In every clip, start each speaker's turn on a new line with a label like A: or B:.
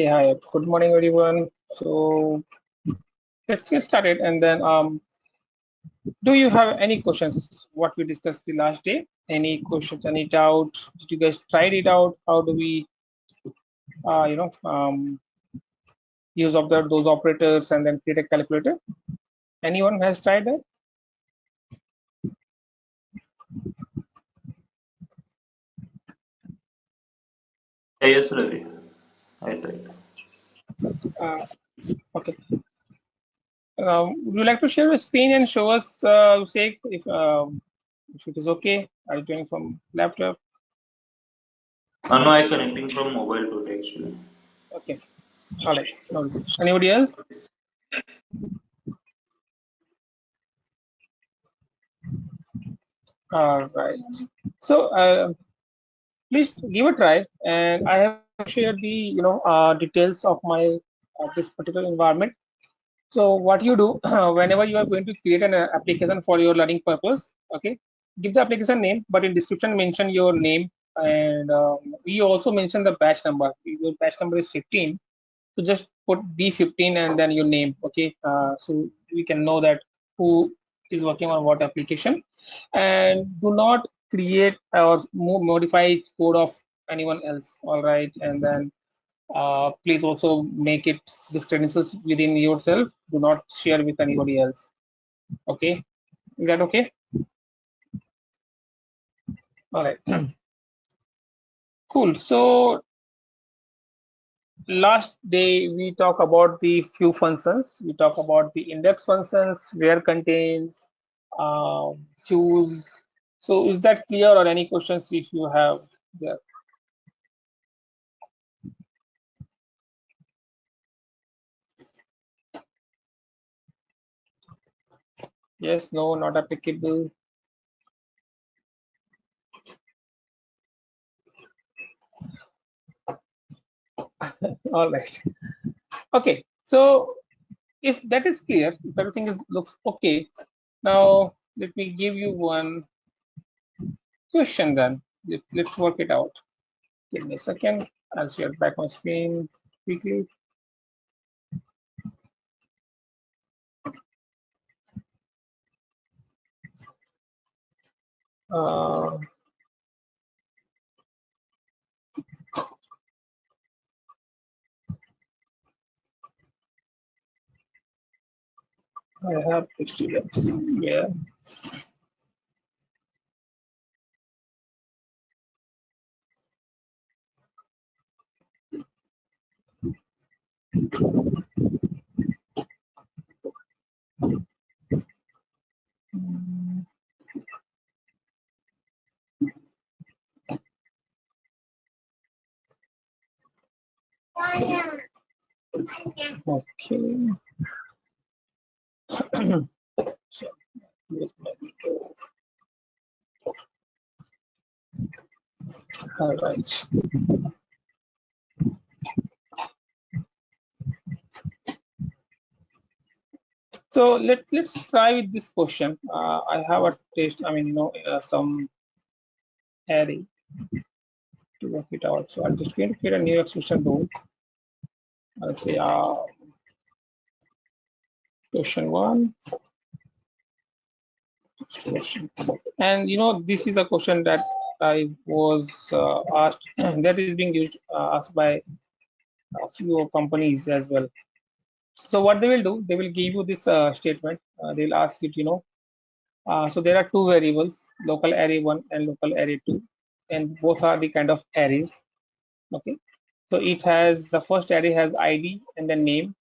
A: Hi. Good morning, everyone. So let's get started. And then, do you have any questions? What we discussed the last day? Any questions? Any doubts? Did you guys tried it out? How do we, use of those operators and then create a calculator? Anyone has tried that?
B: Yes, Ravi. I tried.
A: Uh, okay. Would you like to share your screen and show us, say, if it is okay? Are you doing from laptop?
B: No, I connecting from mobile to it actually.
A: Okay. All right. No worries. Anybody else? All right. So please give a try. And I have shared the details of my this particular environment. So what you do whenever you are going to create an application for your learning purpose, okay, give the application name, but in description mention your name, and we also mention the batch number. Your batch number is 15, so just put B15 and then your name, okay. So we can know that who is working on what application, and do not create or modify code of anyone else. All right, and then please also make it this credentials within yourself. Do not share with anybody else. Okay, is that okay? All right, cool. So last day we talk about the few functions. We talk about the index functions, where contains, choose. So is that clear, or any questions if you have there? Yes, no, not applicable. All right. Okay. So if that is clear, if everything looks okay, now let me give you one question then. Let's work it out. Give me a second. I'll share back my screen quickly. Uh, I have students here. Okay. So here's my video. All right. So let's try with this question. I have a test. I mean, some array to work it out. So I'm just going to create a new expression rule. I'll say question one. Question. And this is a question that I was asked that is being used asked by a few companies as well. So what they will do, they will give you this statement. They'll ask it, so there are two variables, local array 1 and local array 2, and both are the kind of arrays. Okay, so it has the first array has ID and the name.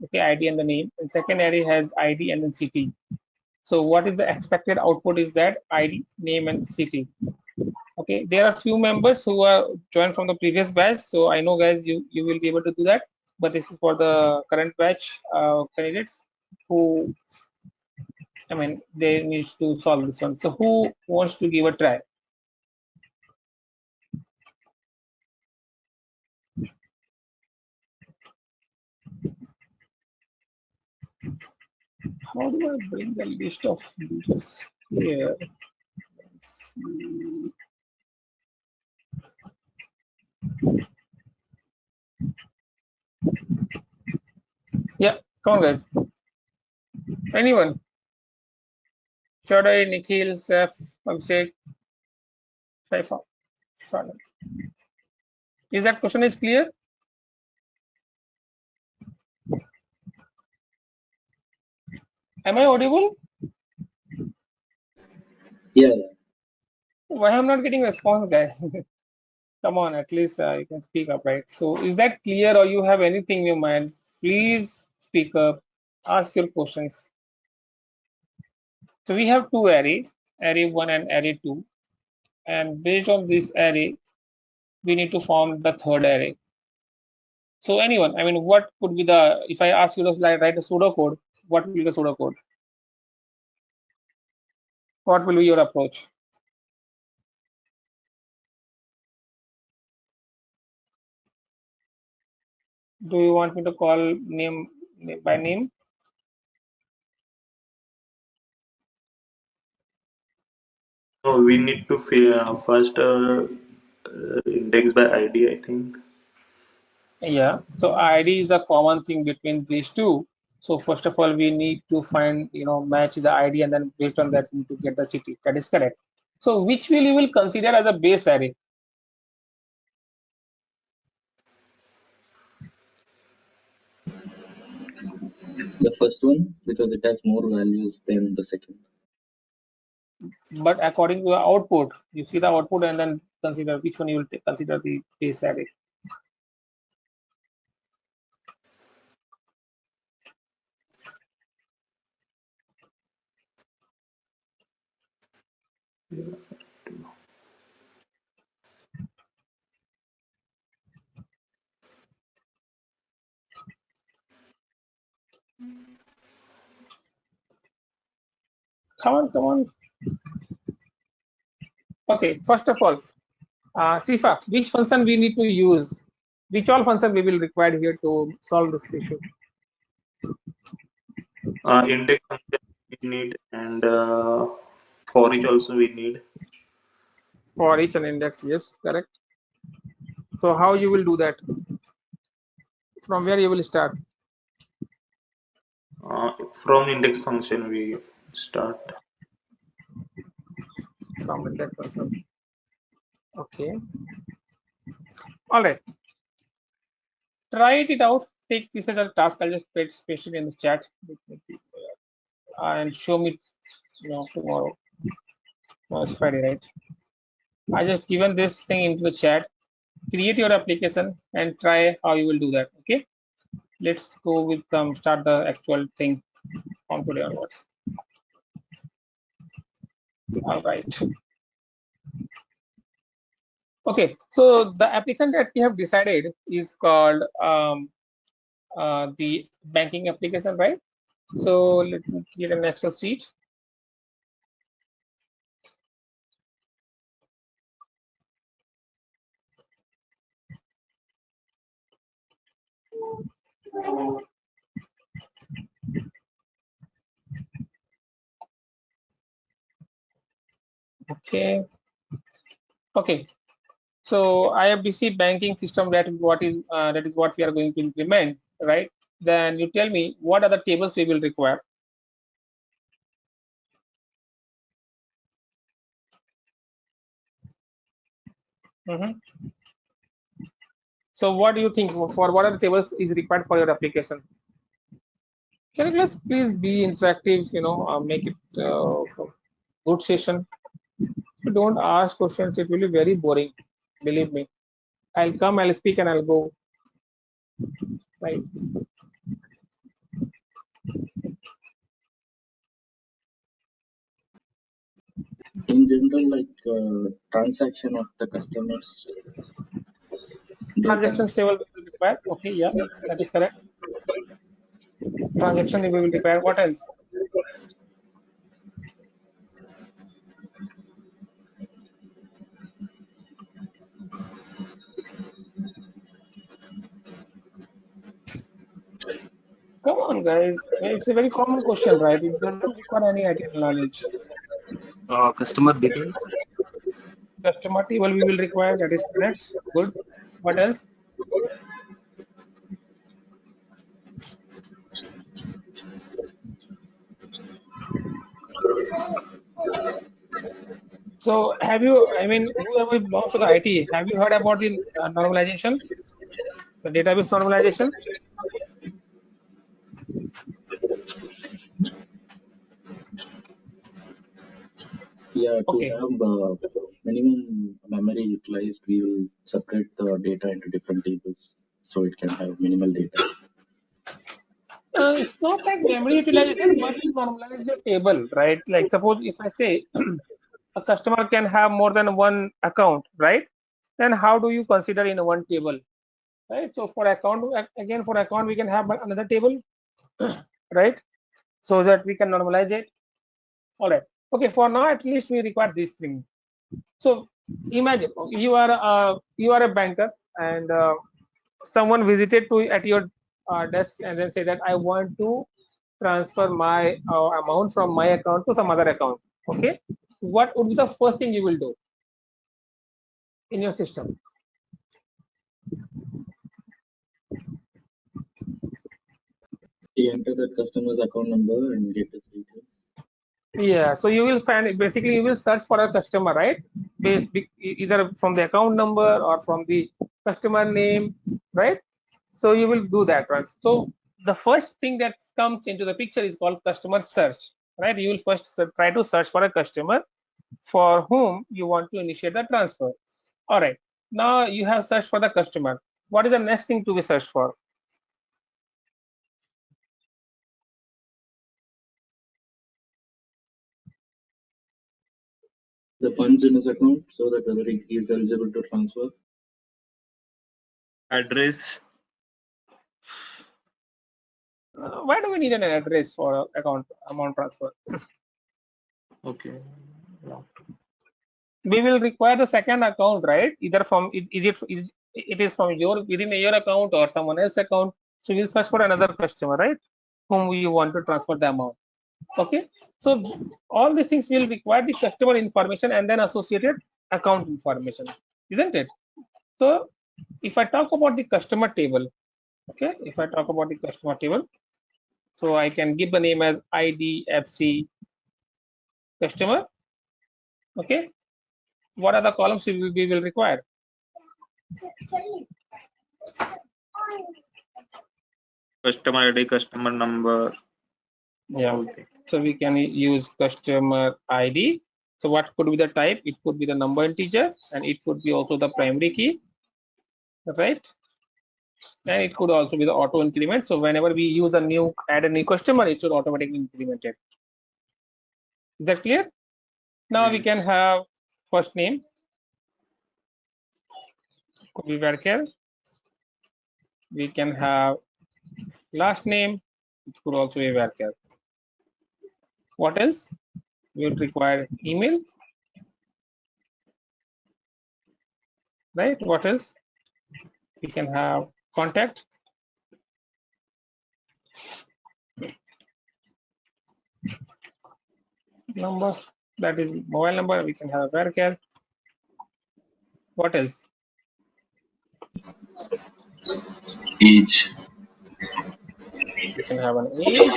A: Okay, ID and the name, and second array has ID and then city. So what is the expected output is that ID, name, and city. Okay, there are few members who are joined from the previous batch, so I know guys you will be able to do that, but this is for the current batch candidates who, I mean, they need to solve this one. So who wants to give a try? How do I bring the list of users here? Let's see. Yeah, come on, guys. Anyone? Shoday, Nikhil, Seth, Abhishek, Saifa. Sorry. Is that question is clear? Am I audible?
C: Yeah,
A: Why I'm not getting response, guys? Come on, at least you can speak up, right? So, is that clear, or you have anything in your mind? Please speak up. Ask your questions. So we have two arrays, array one and array two, and based on this array, we need to form the third array. So anyone, I mean, what could be the, if I ask you to write a pseudocode, what will be the pseudocode? What will be your approach? Do you want me to call name by name?
B: So we need to first index by ID, I think.
A: Yeah. So ID is the common thing between these two. So first of all, we need to find, match the ID, and then based on that, we need to get the city. That is correct. So which will you will consider as a base array?
C: the first one because it has more values than the second.
A: But according to the output, you see the output and then consider which one you will consider the base array. Come on, come on. Okay, first of all, Sifa, which function we need to use? Which all function we will require here to solve this issue?
B: Index function we need, and for each also we need.
A: For each an index, yes, correct. So how you will do that? From where you will start?
B: From index function we start.
A: From index function. Okay. All right. Try it out. Take this as a task. I'll just paste it in the chat and show me, tomorrow. No, it's Friday, right? I just given this thing into the chat. Create your application and try how you will do that. Okay. Let's go with start the actual thing from today onwards. All right. Okay. So the application that we have decided is called the banking application, right? So let me create an Excel sheet. Okay. Okay. So IFBC banking system, that is what we are going to implement, right? Then you tell me what are the tables we will require. Mhm. So what do you think, for what are the tables is required for your application? Can you guys please be interactive, make it good session. If you don't ask questions, it will be very boring. Believe me. I'll come, I'll speak, and I'll go. Right.
C: In general, like transaction of the customers data.
A: Transactions table we will require. Okay, yeah, that is correct. Transaction we will require. What else? Come on, guys. It's a very common question, right? It doesn't require any IT knowledge.
D: Customer details.
A: Customer table we will require. That is correct. Good. What else? So have you, I mean, whoever belongs to the IT, have you heard about the normalization, the database normalization?
C: Yeah, to
A: Okay.
C: have minimum memory utilized, we will separate the data into different tables so it can have minimal data.
A: It's not like memory utilization, but you normalize your table, right? Like suppose if I say a customer can have more than one account, right? Then how do you consider in one table, right? So for account, again for account, we can have another table, right? So that we can normalize it. All right. Okay. For now, at least we require this thing. So imagine you are a banker and someone visited to at your desk and then say that I want to transfer my amount from my account to some other account. Okay. What would be the first thing you will do in your system?
C: We enter that customer's account number and get his details.
A: Yeah, so you will find basically you will search for a customer, right? Either from the account number or from the customer name, right? So you will do that, right? So the first thing that comes into the picture is called customer search, right? You will first try to search for a customer for whom you want to initiate the transfer. All right. Now you have searched for the customer. What is the next thing to be searched for?
C: The funds in his account so that whether he is eligible to transfer.
B: Address.
A: Why do we need an address for account amount transfer?
B: Okay.
A: We will require the second account, right? Either from it is from your within your account or someone else's account. So we'll search for another customer, right? Whom you want to transfer the amount. Okay. So all these things will require the customer information and then associated account information, isn't it? So if I talk about the customer table, okay, if I talk about the customer table, so I can give the name as IDFC customer. Okay. What are the columns we will require?
B: Customer ID, customer number.
A: Yeah. So we can use customer ID. So what could be the type? It could be the number integer and it could be also the primary key, right? And it could also be the auto increment. So whenever we use add a new customer, it should automatically increment it. Is that clear? Now we can have first name, could be varchar. We can have last name, it could also be varchar. What else? We would require email, right? What else? We can have contact, number, that is mobile number. We can have a varchar. What else?
C: Age.
A: We can have an age,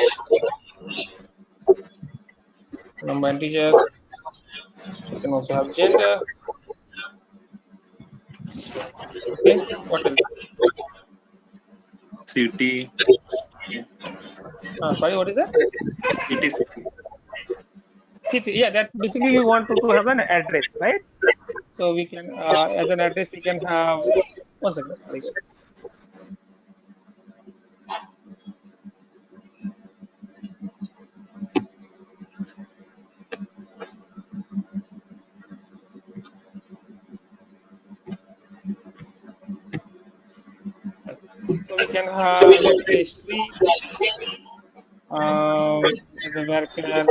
A: number integer. We can also have gender. Okay. What else?
B: City.
A: Sorry, what is that?
B: City.
A: City. Yeah, that's basically we want to have an address, right? So we can as an address we can have one second. Sorry. So we can have, let's say, street as a varchar.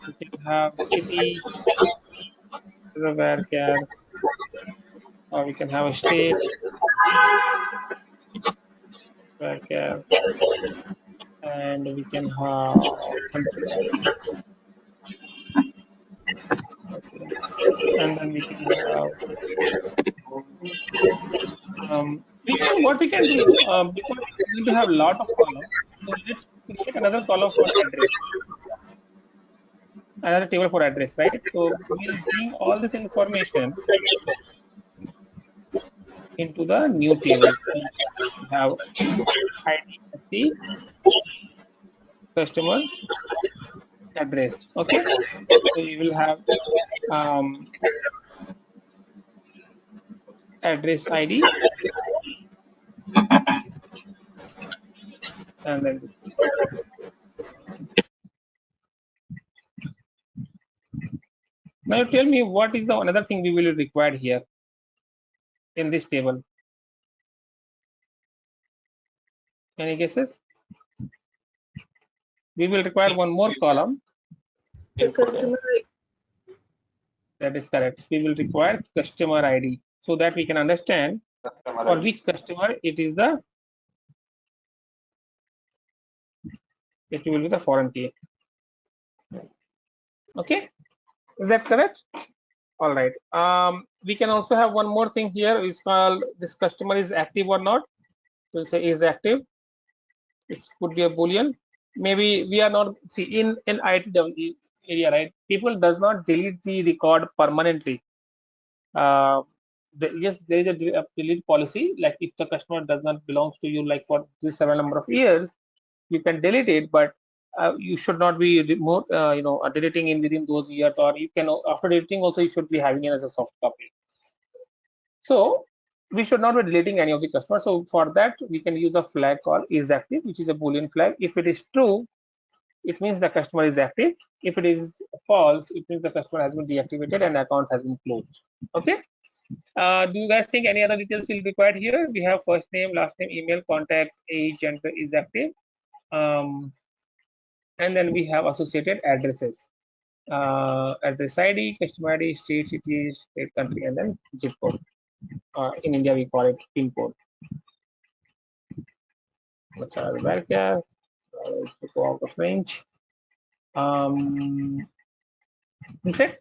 A: We can have city as a varchar, or we can have a state varchar, and we can have country. Okay, and then we can have we can what we can do because we need to have a lot of columns. So let's create another column for address. another table for address, right? So we'll bring all this information into the new table. We have ID, customer address. Okay, so you will have um, address ID, and then now tell me what is the another thing we will require here in this table. Any guesses? We will require one more column.
E: The customer.
A: That is correct. We will require customer ID so that we can understand for which customer it is the it will be the foreign key. Okay, is that correct? All right. We can also have one more thing here. Is called this customer is active or not. We'll say is active. It could be a boolean. Maybe we are not see in IT area, right? People does not delete the record permanently. Yes, there is a delete policy. Like if the customer does not belongs to you, like for this several number of years, you can delete it, but you should not be remote, deleting in within those years, or you can after deleting also you should be having it as a soft copy. So we should not be deleting any of the customers. So for that we can use a flag called is active, which is a boolean flag. If it is true, it means the customer is active. If it is false, it means the customer has been deactivated and account has been closed. Okay. Do you guys think any other details will be required here? We have first name, last name, email, contact, age, gender is active. And then we have associated addresses. Address ID, customer ID, state, city, state, country, and then zip code. In India, we call it PIN code. Let's have varchar. To go out of range. Okay.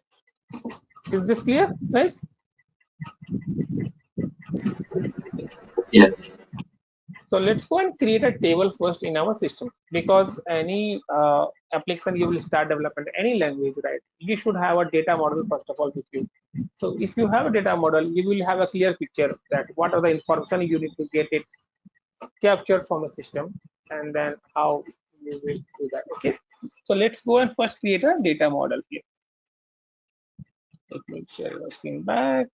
A: Is this clear, guys?
C: Yeah.
A: So let's go and create a table first in our system, because any application you will start development, any language, right? You should have a data model first of all with you. So if you have a data model, you will have a clear picture that what are the information you need to get it captured from the system, and then how you will do that. Okay. So let's go and first create a data model here. Let me share my screen back.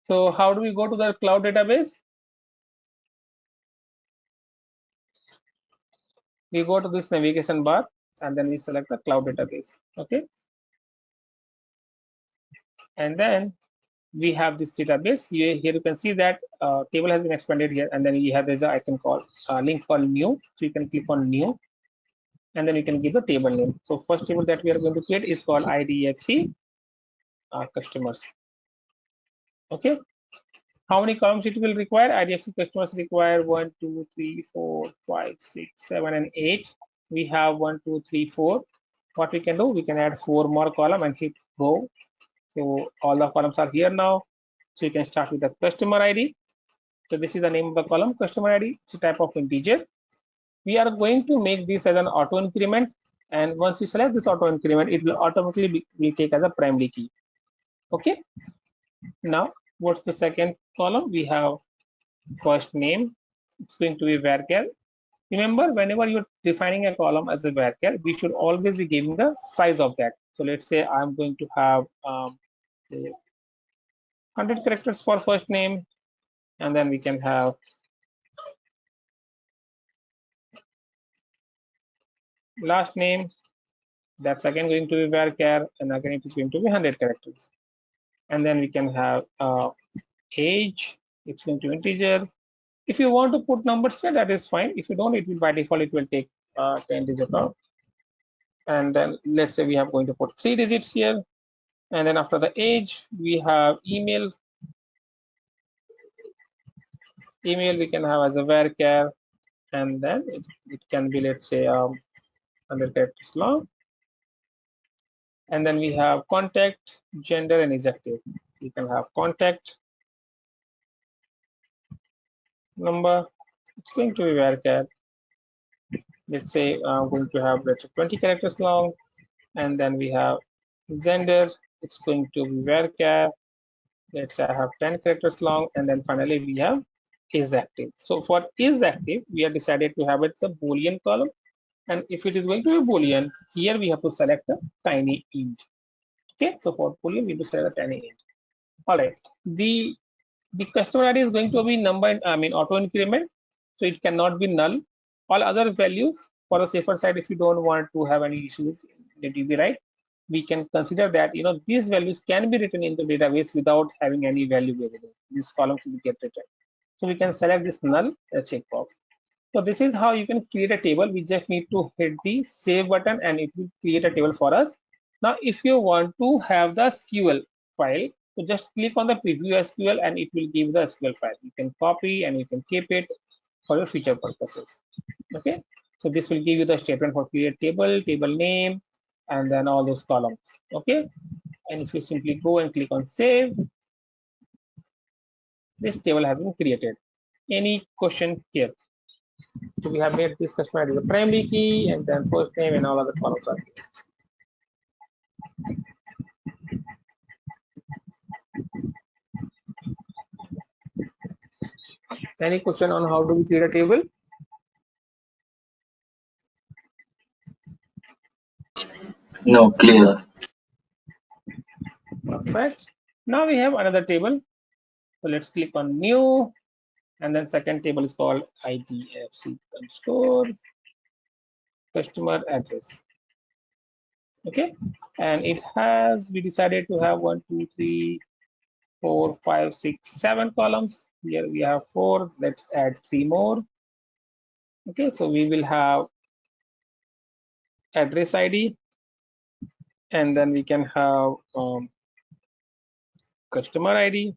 A: So how do we go to the cloud database? We go to this navigation bar and then we select the cloud database. Okay. And then we have this database here. You can see that table has been expanded here, and then we have there's an icon called link called new. So you can click on new, and then you can give the table name. So first table that we are going to create is called IDFC customers. Okay. How many columns it will require? IDFC customers require 1, 2, 3, 4, 5, 6, 7, and 8. We have 1, 2, 3, 4. What we can do? We can add 4 more column and hit go. So all the columns are here now. So you can start with the customer ID. So this is the name of the column, customer ID. It's a type of integer. We are going to make this as an auto increment. And once you select this auto increment, it will automatically be take as a primary key. Okay. Now, what's the second column? We have first name. It's going to be varchar. Remember, whenever you're defining a column as a varchar, we should always be giving the size of that. So let's say I'm going to have 100 characters for first name, and then we can have last name. That's again going to be varchar, and again it is going to be 100 characters. And then we can have age. It's going to be integer. If you want to put numbers here, that is fine. If you don't, it will by default it will take 10 digits out. And then let's say we are going to put 3 digits here. And then after the age, we have email. Email we can have as a varchar, and then it can be, let's say 100 characters long. And then we have contact, gender, and is active. You can have contact number, It's going to be varchar. Let's say I'm going to have, let's say, 20 characters long, and then we have gender. It's going to be varchar. Let's say I have 10 characters long, and then finally we have is active. So for is active, we have decided to have it as a Boolean column, and if it is going to be Boolean, here we have to select a tiny int. Okay, so for Boolean, we have to select a tiny int. All right, the customer ID is going to be number, I mean auto increment, so it cannot be null. All other values, for a safer side, if you don't want to have any issues in the DB, right, we can consider that these values can be written in the database without having any value variable. This column should get written. So we can select this null as checkbox. So this is how you can create a table. We just need to hit the save button and it will create a table for us. Now, if you want to have the SQL file, so just click on the preview SQL and it will give the SQL file. You can copy and you can keep it for your future purposes. Okay, so this will give you the statement for create table, table name, and then all those columns. Okay, and if you simply go and click on save, this table has been created. Any question here? So we have made this customer ID the primary key, and then first name and all other columns are here. Any question on how do we create a table?
C: No, clear.
A: Perfect. Now we have another table. So let's click on new, and then second table is called IDFC underscore customer address. Okay, and it has, we decided to have 1, 2, 3, 4, 5, 6, 7 columns. Here we have 4. Let's add 3 more. Okay, so we will have address ID, and then we can have customer ID.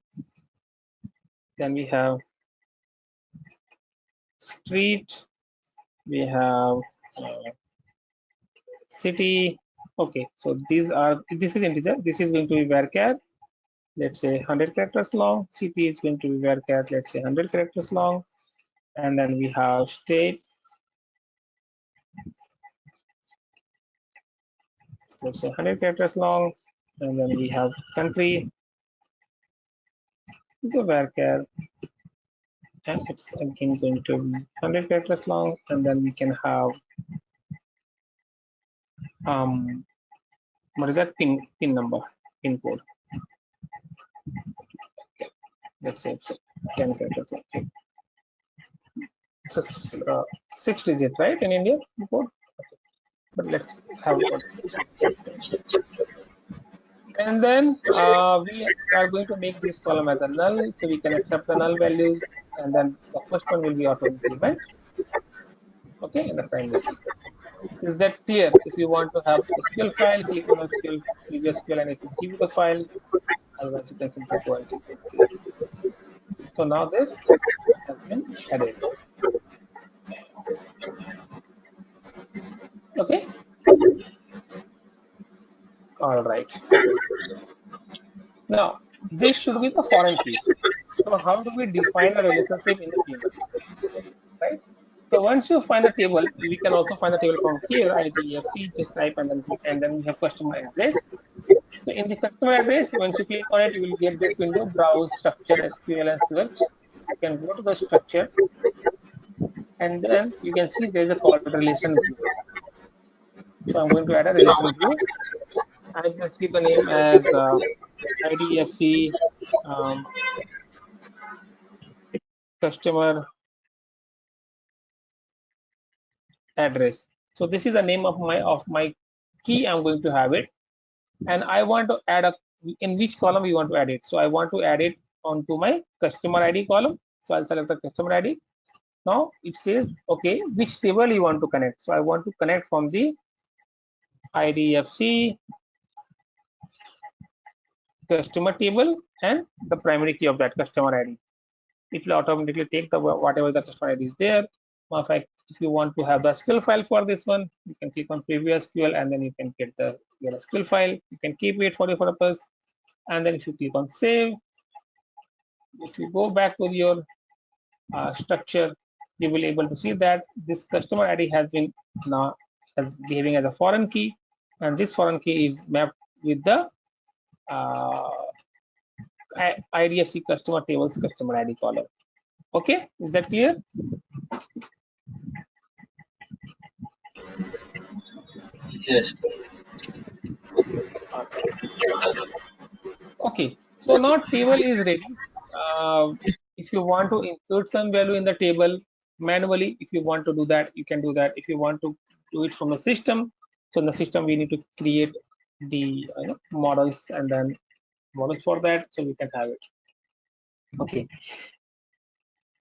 A: Then we have street. We have city. Okay, so this is integer. This is going to be varchar. Let's say 100 characters long. City is going to be varchar. Let's say 100 characters long. And then we have state. Let's say 100 characters long. And then we have country. It's a varchar. And it's again going to be 100 characters long. And then we can have what is that pin number, pin code. Okay. Let's say it's 10 characters long. It's a 6-digit, right, in India code. Okay. But let's have one. And then we are going to make this column as a null, so we can accept the null values, and then the first one will be auto increment. Okay, in the primary key. Is that clear? If you want to have a SQL file, click on the SQL, previous SQL, and it will give you the file. Otherwise, you can simply go and click on save. So now this has been added. Okay. All right. Now this should be the foreign key. So how do we define a relationship in the table? Right. So once you find the table, we can also find the table from here, IDFC, just type and then we have customer address. So in the customer address, once you click on it, you will get this window, browse structure, SQL and search. You can go to the structure and then you can see there's a called relation view. So I'm going to add a relation view. I just give the name as IDFC customer address. So this is the name of my key. I'm going to have it, and I want to add a, in which column you want to add it. So I want to add it onto my customer ID column. So I'll select the customer ID. Now it says, okay, which table you want to connect. So I want to connect from the IDFC customer table and the primary key of that customer ID. It will automatically take the whatever the customer ID is there. Now if you want to have the SQL file for this one, you can click on preview SQL and then you can get your SQL file. You can keep it for your purpose. And then if you click on save, if you go back to your structure, you will able to see that this customer ID has been now as behaving as a foreign key, and this foreign key is mapped with the uh, IDFC customer tables customer ID column. Okay, is that clear?
C: Yes.
A: Okay, so now table is ready. If you want to insert some value in the table manually, if you want to do that, you can do that. If you want to do it from the system, so in the system we need to create the models and then models for that, so we can have it. Okay.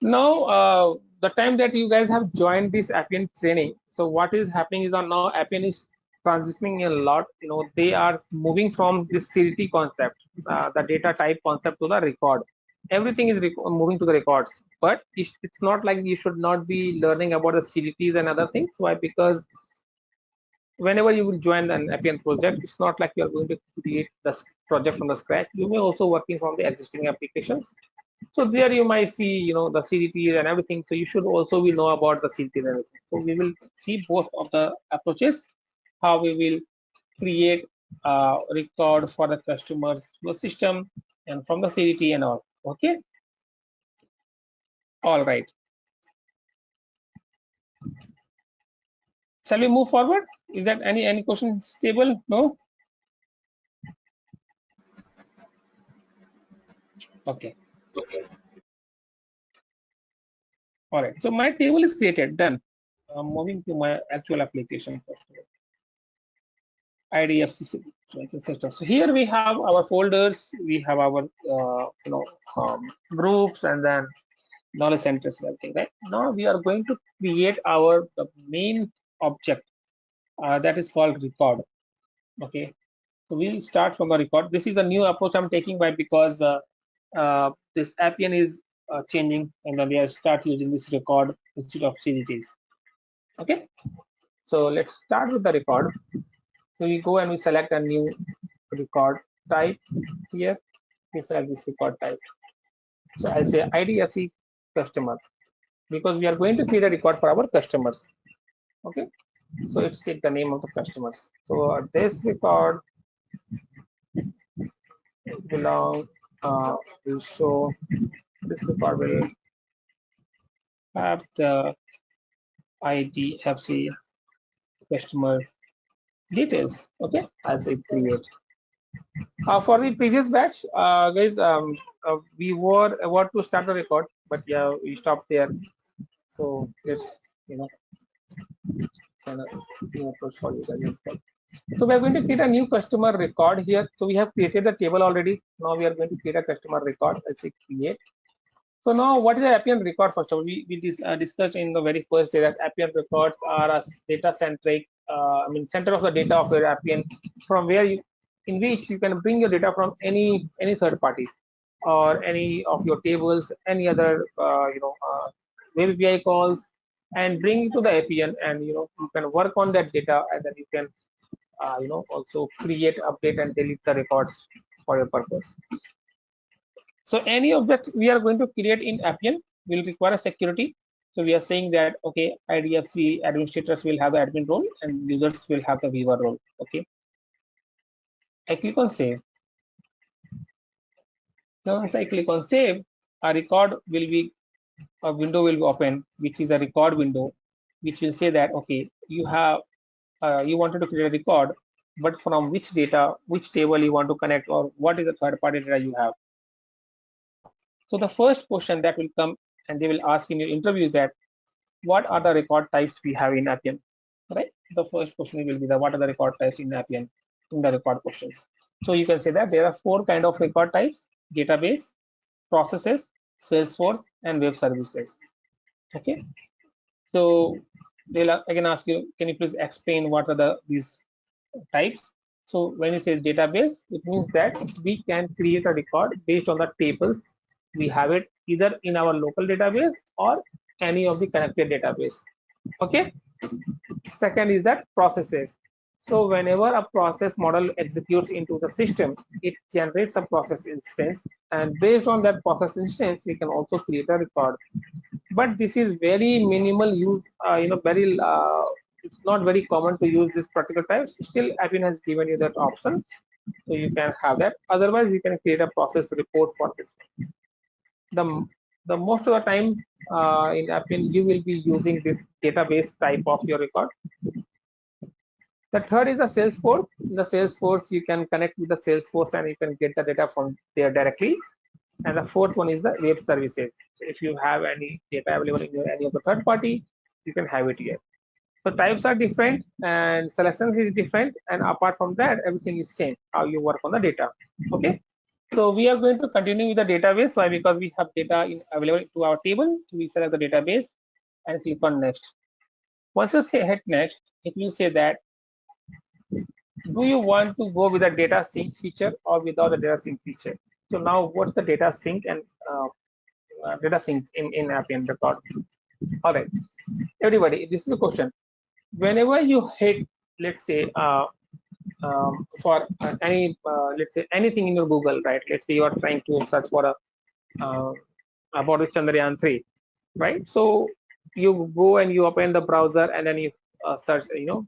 A: Now, the time that you guys have joined this Appian training, so what is happening is that now Appian is transitioning a lot. They are moving from this CDT concept, the data type concept, to the record. Everything is moving to the records, but it's not like you should not be learning about the CDTs and other things. Why? Because whenever you will join an Appian project, it's not like you're going to create the project from the scratch. You may also working from the existing applications. So there you might see, the CDT and everything. So you should also will know about the CDT and everything. So we will see both of the approaches, how we will create a record for the customers to the system and from the CDT and all. Okay. All right. Shall we move forward? Is that any questions stable? No? Okay. All right. So my table is created, done. I'm moving to my actual application first. IDFC, etc. So here we have our folders, we have our groups, and then knowledge centers and everything. Right now we are going to create the main object that is called record. Okay, so we'll start from the record. This is a new approach I'm taking by because this Appian is changing, and then we are start using this record instead of CDTs. Okay, so let's start with the record. So we go and we select a new record type here. We select this record type. So I'll say IDFC customer because we are going to create a record for our customers. Okay. So let's take the name of the customers. So this record will show this record will have the IDFC customer details. Okay, I'll say create. For the previous batch, guys, we were about to start the record, but yeah, we stopped there. So let's kind of approach for you guys. So we are going to create a new customer record here. So we have created the table already. Now we are going to create a customer record. Let's say create. So now what is the Appian record? First of all, we discussed in the very first day that Appian records are a data centric, center of the data of your Appian, from where in which you can bring your data from any third party or any of your tables, any other web API calls, and bring it to the Appian, and you can work on that data, and then you can also create, update, and delete the records for your purpose. So any object we are going to create in Appian will require a security. So we are saying that, okay, IDFC administrators will have the admin role and users will have the viewer role. Okay. I click on save. Now once I click on save, a window will be open, which is a record window, which will say that, okay, you wanted to create a record, but from which data, which table you want to connect, or what is the third party data you have. So the first question that will come and they will ask in your interview is that what are the record types we have in Appian, right? The first question will be what are the record types in Appian in the record questions. So you can say that there are 4 kind of record types: database, processes, Salesforce, and web services. Okay. So they'll again ask you, can you please explain what are these types? So when you say database, it means that we can create a record based on the tables we have it either in our local database or any of the connected database. Okay. Second is that processes. So whenever a process model executes into the system, it generates a process instance, and based on that process instance, we can also create a record. but this is very minimal use. Very it's not very common to use this particular type. Still, Appian has given you that option, so you can have that. Otherwise, you can create a process report for this. The most of the time in Appian, you will be using this database type of your record. The third is the Salesforce. In the Salesforce, you can connect with the Salesforce and you can get the data from there directly. And the fourth one is the web services. So if you have any data available in any of the third party, you can have it here. So types are different and selections is different. And apart from that, everything is same, how you work on the data. Okay. So we are going to continue with the database. Why? Because we have data available to our table. So we select the database and click on next. Once you say hit next, it will say that do you want to go with the data sync feature or without the data sync feature? So now what's the data sync and data sync in Appian record? All right, everybody, this is the question. Whenever you hit, let's say, for any, let's say anything in your Google, right? Let's say you are trying to search for a about the Chandrayaan 3, right? So you go and you open the browser and then you search,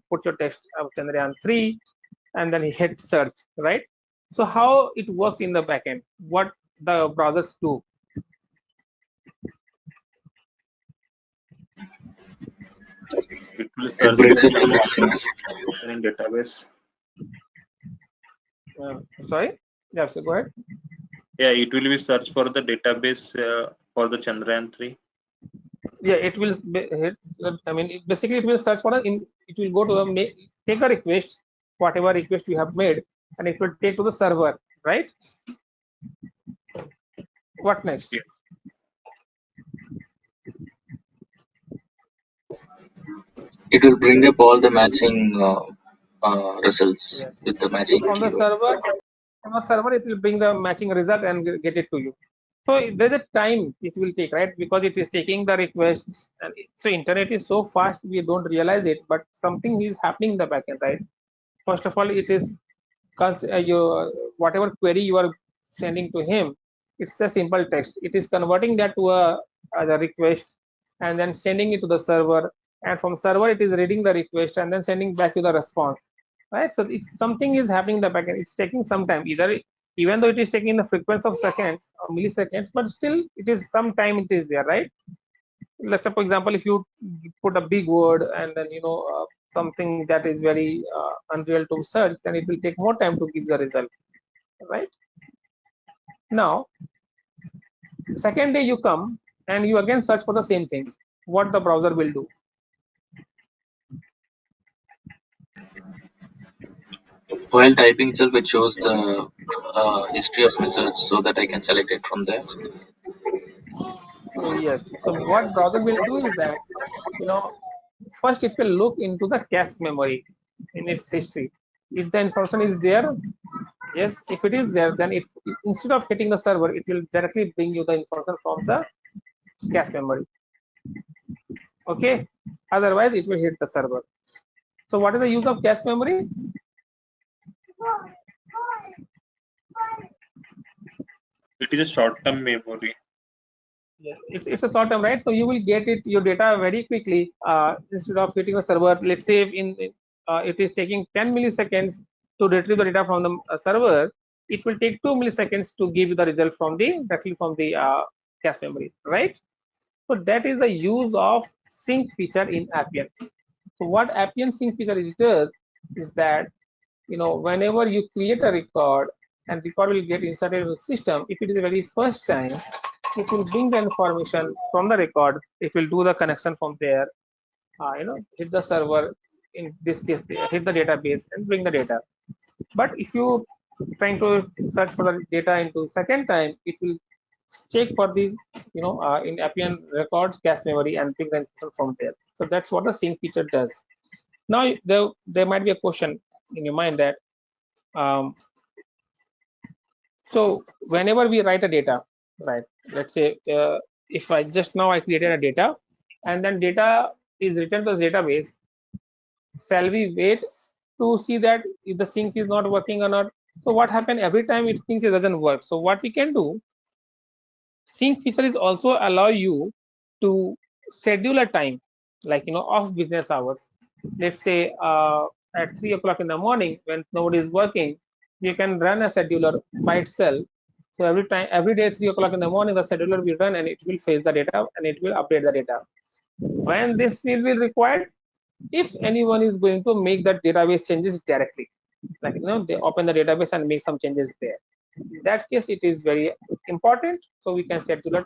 A: put your text of Chandrayaan 3 and then you hit search, right? So how it works in the backend, what the browsers do.
B: It will
C: It
B: search
C: brings
B: for
C: up the matching.
B: in database.
A: Sorry, yeah, so go ahead.
B: Yeah, it will be search for the database for the Chandrayaan 3.
A: Yeah, it will hit. I mean, basically, it will search for it will go to the take a request, whatever request you have made, and it will take to the server, right? What next?
B: Yeah.
C: It will bring up all the matching results
A: Yeah.
C: with the matching
A: From the
C: keyword.
A: server, it will bring the matching result and get it to you. So there's a time it will take, right? Because it is taking the requests, and so internet is so fast we don't realize it, but something is happening in the backend, right? First of all, it is whatever query you are sending to him, it's a simple text. It is converting that to a request and then sending it to the server, and from server it is reading the request and then sending back to the response, right? So it's something is happening in the backend. It's taking some time, either even though it is taking the frequency of seconds or milliseconds, but still it is some time it is there, right? Let's say, for example, if you put a big word and then something that is very unreal to search, then it will take more time to give the result, right? Now, second day you come and you again search for the same thing. What the browser will do?
C: While typing itself, it shows the history of results so that I can select it from there.
A: So yes. So what browser will do is that, you know, first it will look into the cache memory in its history. If the information is there, yes. If it is there, then if instead of hitting the server, it will directly bring you the information from the cache memory. Okay. Otherwise, it will hit the server. So what is the use of cache memory?
B: It is a short-term memory.
A: Yeah, it's a short term, right? So you will get your data very quickly instead of hitting a server. Let's say it is taking 10 milliseconds to retrieve the data from the server. It will take 2 milliseconds to give you the result from directly from the cache memory, right? So that is the use of sync feature in Appian. So what Appian sync feature does is that, whenever you create a record and record will get inserted into the system, if it is the very first time, it will bring the information from the record. It will do the connection from there, hit the server, in this case hit the database and bring the data. But if you trying to search for the data into second time, it will check for these, in Appian records cache memory and bring the information from there. So that's what the sync feature does. Now there might be a question in your mind that so whenever we write a data, right? Let's say if I just now I created a data, and then data is written to the database. Shall we wait to see that if the sync is not working or not? So what happened every time it thinks it doesn't work? So what we can do, sync feature is also allow you to schedule a time, like off business hours. Let's say at 3 o'clock in the morning when nobody is working, you can run a scheduler by itself. So every day 3 o'clock in the morning, the scheduler will run and it will fetch the data and it will update the data. When this will be required, if anyone is going to make that database changes directly, like they open the database and make some changes there. In that case, it is very important. So we can scheduler.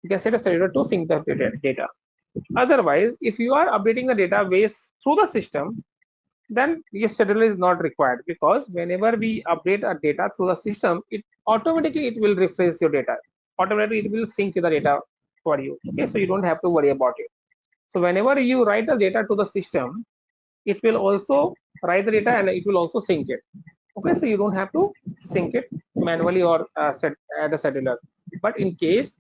A: You can set a scheduler to sync the data. Otherwise, if you are updating the database through the system, then your scheduler is not required, because whenever we update our data through the system, it automatically it will refresh your data. Automatically, it will sync the data for you. Okay, so you don't have to worry about it. So whenever you write the data to the system, it will also write the data and it will also sync it. Okay, so you don't have to sync it manually or set at a scheduler. But in case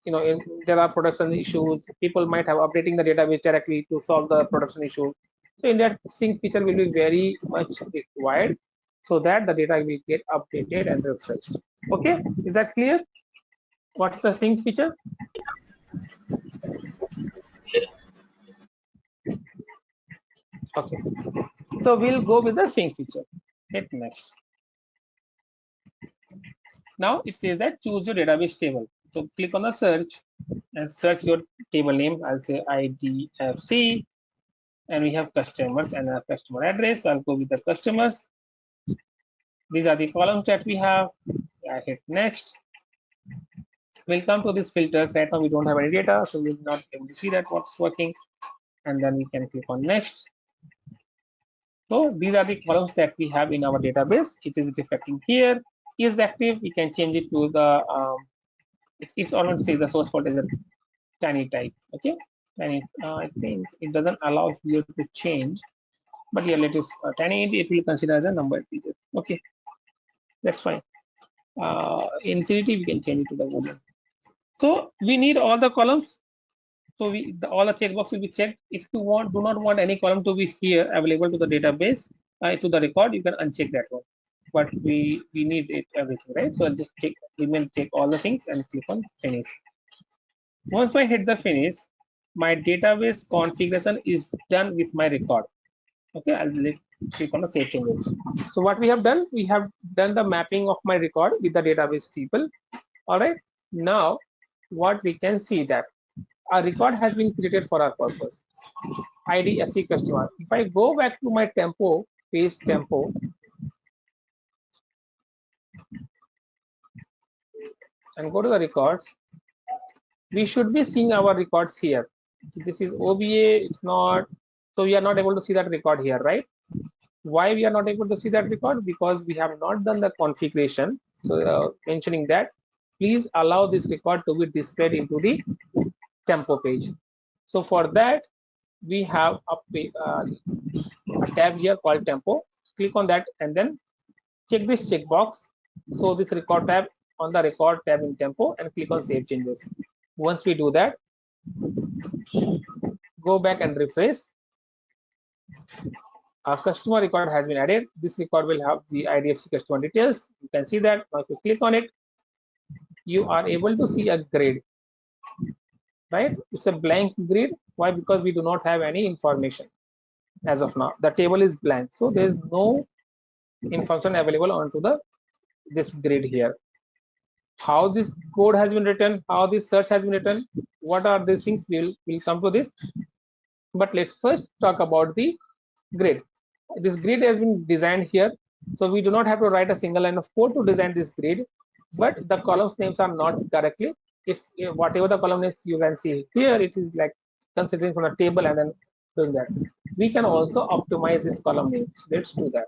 A: there are production issues, people might have updating the database directly to solve the production issue. So in that, sync feature will be very much required, so that the data will get updated and refreshed. Okay, is that clear? What's the sync feature? Okay, so we'll go with the sync feature. Hit next. Now it says that choose your database table. So click on the search and search your table name. I'll say IDFC, and we have customers and a customer address. I'll go with the customers. These are the columns that we have. I hit next. We'll come to these filters. Right now we don't have any data, so we'll not be able to see that what's working. And then we can click on next. So these are the columns that we have in our database. It is reflecting here. Is active. We can change it to the it's always say the source code is a tiny type. Okay, tiny. I think it doesn't allow here to change, but yeah, let us tiny. It will consider as a number integer. Okay, that's fine. Infinity we can change it to the boolean. So we need all the columns. So all the checkbox will be checked. If you do not want any column to be here available to the database, to the record, you can uncheck that one. But we need it everything, right? So I'll just check all the things and click on finish. Once I hit the finish, my database configuration is done with my record. Okay, I'll click on the save changes. So what we have done the mapping of my record with the database table. All right, now what we can see that a record has been created for our purpose. IDFC customer. If I go back to my tempo, page tempo, and go to the records, we should be seeing our records here. This is OBA, it's not, so we are not able to see that record here, right? Why we are not able to see that record? Because we have not done the configuration. So mentioning that, please allow this record to be displayed into the tempo page. So for that, we have a tab here called tempo. Click on that and then check this checkbox. So this record tab on the record tab in tempo and click on save changes. Once we do that, go back and refresh. Our customer record has been added. This record will have the IDFC customer details. You can see that. Now if you click on it, you are able to see a grid, right? It's a blank grid. Why? Because we do not have any information as of now. The table is blank, so there is no information available onto this grid here. How this code has been written, how this search has been written, what are these things, we'll come to this. But let's first talk about the grid. This grid has been designed here, so we do not have to write a single line of code to design this grid, but the columns names are not correctly. If whatever the column names you can see here, it is like considering from a table and then doing that. We can also optimize this column name. Let's do that.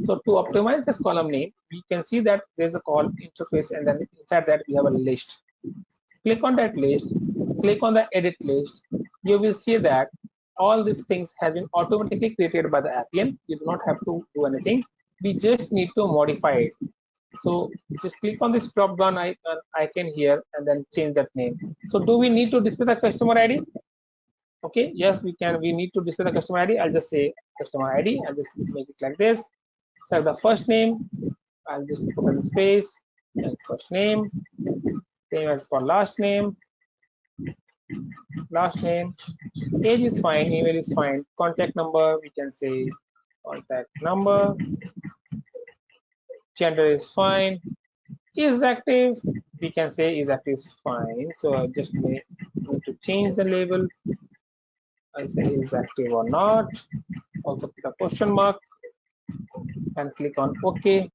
A: So to optimize this column name, we can see that there's a call interface, and then inside that we have a list. Click on that list, click on the edit list. You will see that all these things have been automatically created by the Appian. You do not have to do anything. We just need to modify it. So just click on this drop down icon here and then change that name. So do we need to display the customer ID? Okay, yes, we can. We need to display the customer ID. I'll just say customer ID. I'll just make it like this. So the first name, I'll just put in space and first name. Same as for last name. last name, age is fine, email is fine, contact number, we can say contact number, gender is fine, is active, we can say is active is fine. So I just need to change the label. I say is active or not. Also put a question mark and click on OK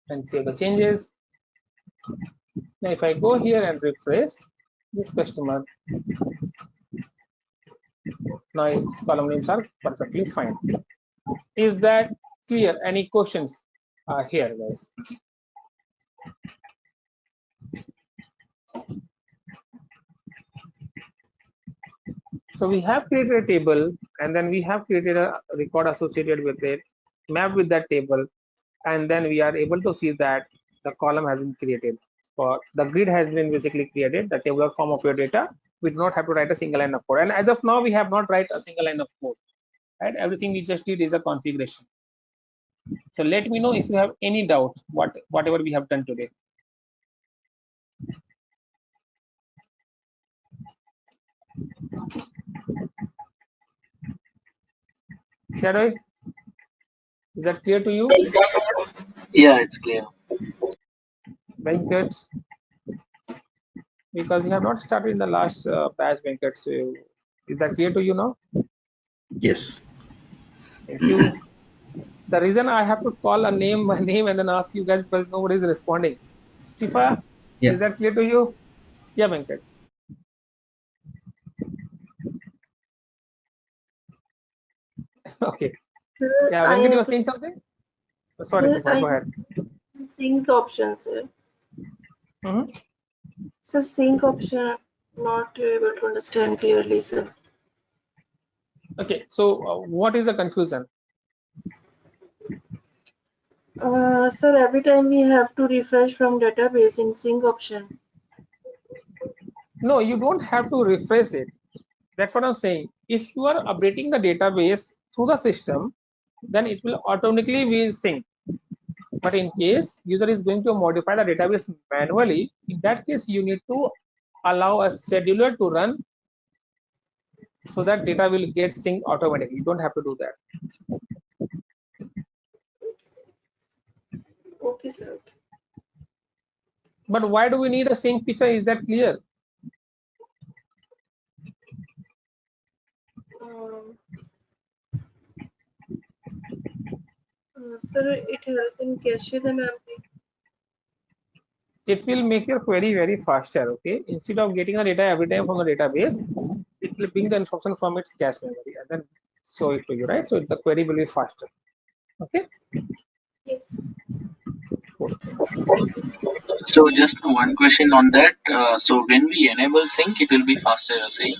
A: and save the changes. Now if I go here and refresh this customer, now its column names are perfectly fine. Is that clear? Any questions here, guys? So we have created a table, and then we have created a record associated with it, mapped with that table, and then we are able to see that the column has been created, or the grid has been basically created, the tabular form of your data. We do not have to write a single line of code, and as of now we have not write a single line of code, right? Everything we just did is a configuration. So let me know if you have any doubts whatever we have done today. Shadow, is that clear to you?
C: Yeah, it's clear.
A: Venkat, because we have not started in the last batch, Venkat. So is that clear to you now?
F: Yes.
A: Thank you. The reason I have to call a name by name and then ask you guys because nobody is responding. Shifa,
F: Yeah.
A: is that clear to you? Yeah, Venkat. Okay.
E: Sir,
A: Yeah,
E: I
A: Venkat, you
E: have
A: were saying something? Sorry,
E: sir,
A: Shifa, go ahead.
E: sync option, sir.
A: Mm-hmm.
E: So sync option, not able to understand clearly, sir.
A: Okay, so what is the confusion?
E: Sir, every time we have to refresh from database in sync option.
A: No, you don't have to refresh it. That's what I'm saying. If you are updating the database through the system, then it will automatically be synced. But in case user is going to modify the database manually, in that case you need to allow a scheduler to run so that data will get synced automatically. You don't have to do that.
E: Okay, sir.
A: But why do we need a sync feature? Is that clear?
E: Sir, it helps in cache the memory.
A: It will make your query very faster. Okay, instead of getting the data every time from the database, it will bring the information from its cache memory and then show it to you, right? So the query will be faster. Okay.
E: Yes.
A: Cool.
C: So just one question on that. So when we enable sync, it will be faster, you're saying?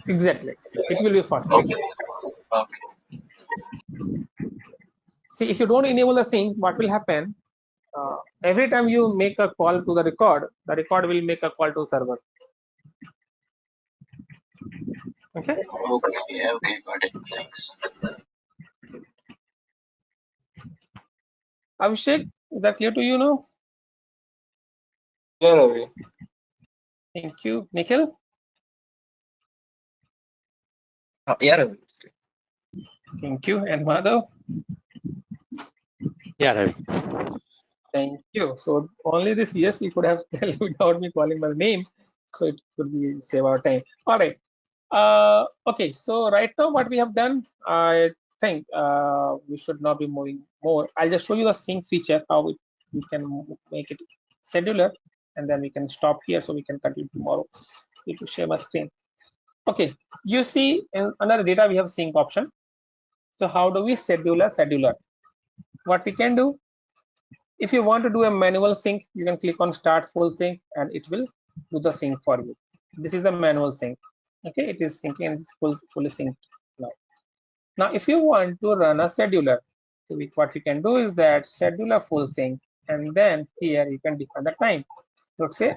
A: Exactly. It will be faster.
C: Okay. Okay.
A: See, if you don't enable the sync, what will happen? Every time you make a call to the record will make a call to server. Okay.
C: Okay. Okay. Got it. Thanks.
A: Abhishek, is that clear to you now?
G: Yeah, Ravi.
A: Thank you. Nikhil?
D: Yeah, Ravi.
A: Thank you. And Madhav?
H: Yeah, Ravi.
A: Thank you. So only this yes you could have tell without me calling my name. So it could be save our time. All right. Okay. So right now what we have done, I think we should not be moving more. I'll just show you the sync feature, how we can make it scheduler, and then we can stop here so we can continue tomorrow. Need to share my screen. Okay. You see in under data we have sync option. So how do we schedule a scheduler? What we can do, if you want to do a manual sync, you can click on start full sync and it will do the sync for you. This is a manual sync. Okay, it is syncing and it's fully synced now. Now, if you want to run a scheduler, so what we can do is that scheduler full sync, and then here you can define the time. Let's say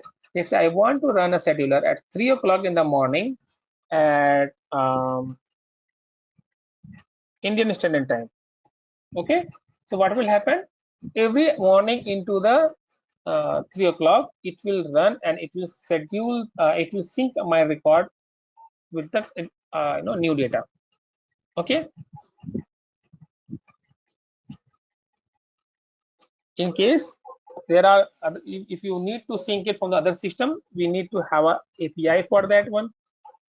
A: I want to run a scheduler at 3 o'clock in the morning at Indian Standard Time. Okay, so what will happen? Every morning into the 3 o'clock, it will run and it will schedule, it will sync my record with the new data. Okay. In case there are, if you need to sync it from the other system, we need to have a API for that one,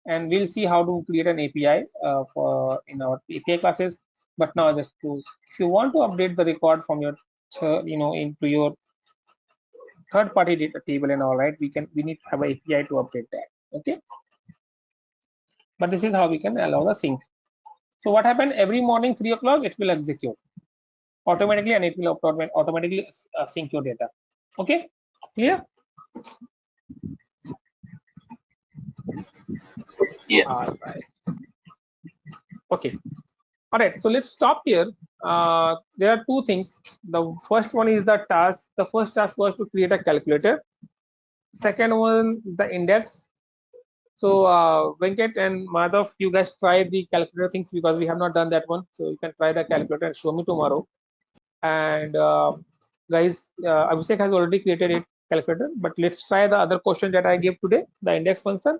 A: and we'll see how to create an API for in our API classes. But now just to, if you want to update the record from your into your third party data table and all, right, we need to have an API to update that. Okay, but this is how we can allow the sync. So what happened, every morning 3 o'clock it will execute automatically, and it will automatically sync your data. Okay, clear?
D: Yeah.
A: All right. Okay. All right. So let's stop here. There are two things. The first one is the task. The first task was to create a calculator. Second one, the index. So Venkat and Madhav, you guys try the calculator things because we have not done that one. So you can try the calculator and show me tomorrow. And guys, Abhishek has already created a calculator, but let's try the other question that I gave today, the index function.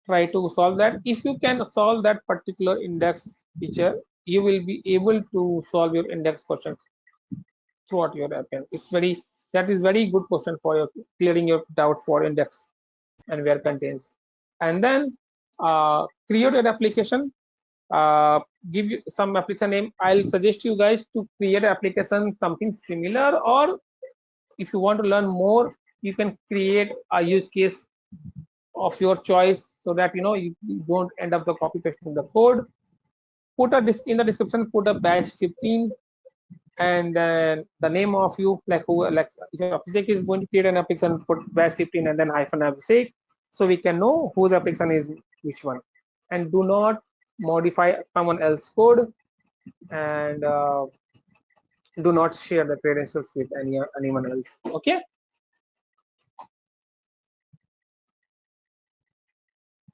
A: Try to solve that. If you can solve that particular index feature, you will be able to solve your index questions throughout your Appian. That is very good question for your clearing your doubts for index and where contains. And then create an application. Give you some application name. I'll suggest you guys to create an application something similar, or if you want to learn more, you can create a use case of your choice, so that you don't end up the copy pasting the code. Put a in the description, put a batch 15, and then the name of you, like if Abhishek is going to create an application, put batch 15 and then hyphen Abhishek, so we can know whose application is which one. And do not modify someone else's code, and do not share the credentials with anyone else. Okay.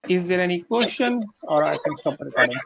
A: Is there any question, or I can stop the recording?